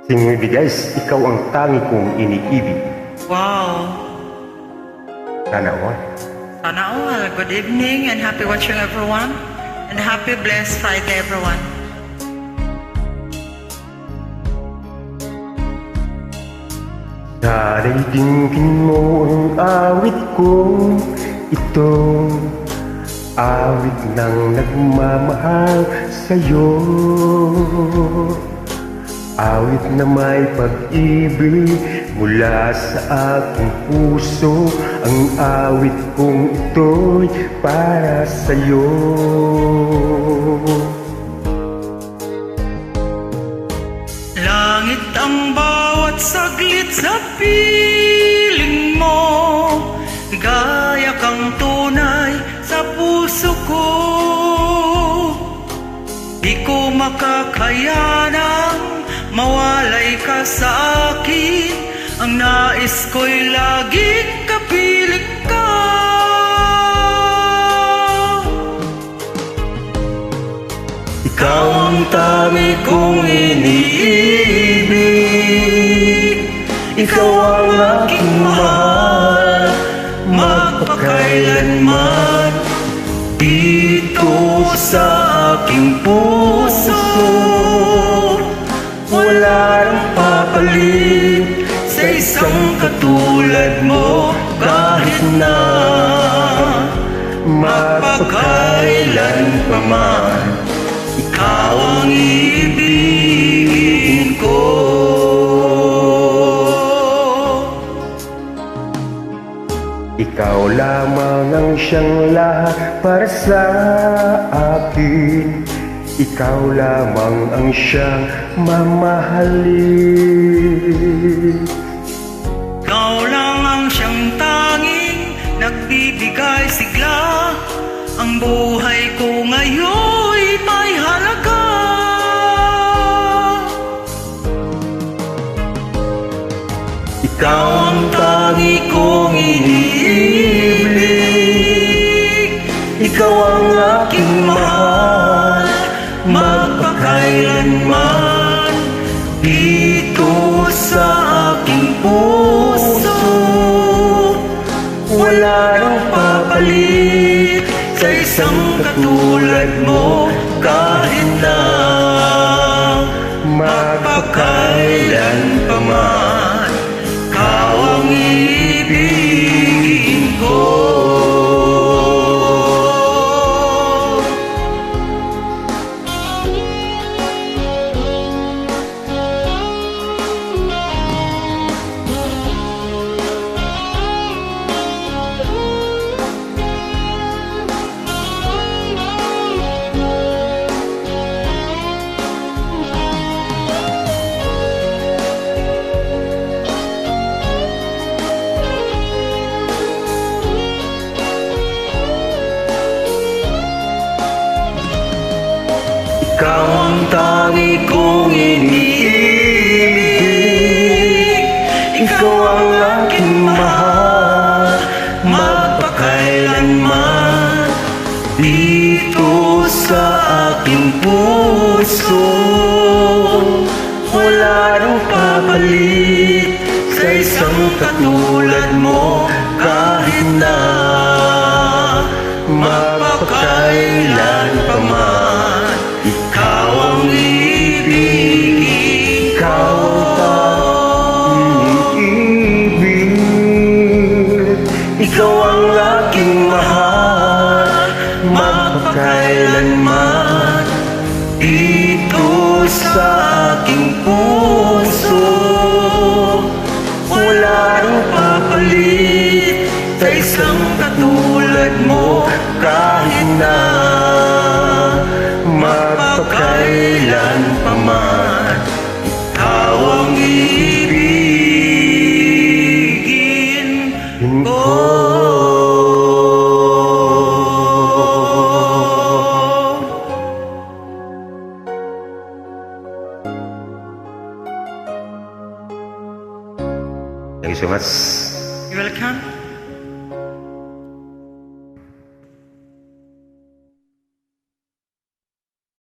Singoy guys, ikaw ang tangi kong iniibig. Wow. Sana all. Sana all. Good evening and happy watching everyone. And happy blessed Friday everyone. Sana'y dinggin mo ang awit kong ito, awit ng nagmamahal sa'yo, awit na may pag-ibig mula sa aking puso. Ang awit kong ito'y para sa'yo. Langit ang bawat saglit sa piling mo, gaya kang tunay sa puso ko. Di ko makakayanang mawalay ka sa akin. Ang nais ko'y laging kapiling ka. Ikaw ang tangi kong iniibig, ikaw ang aking mahal, magpakailanman. Dito sa aking puso, wala nang papalit sa isang katulad mo. Kahit na magpakailan pa man, ikaw ang ibigin ko. Ikaw lamang ang siyang lahat para sa akin. Ikaw lamang ang siyang mamahalin. Ikaw lang ang siyang tanging nagbibigay sigla. Ang buhay ko ngayon may halaga. Ikaw ang tangi kong iniibig, ikaw ang aking mahal, magpakailanman. Dito sa aking puso, wala nang papalit sa isang katulad mo. Kahit na magpakailan pa man, ikaw ang ibigin ko. Ikaw ang tangi kong iniibig, ikaw ang aking mahal, magpakailanman. Dito sa aking puso, wala nang papalit sa isang katulad mo. Kahit na magpakailan pa man, ikaw ang ibigin ko. Ikaw ang aking mahal, magpakailanman. Dito sa aking puso, wala nang papalit sa isang katulad mo. Kahit na magpakailan pa man, ikaw ang ibigin ko. Thank you so much. You're welcome.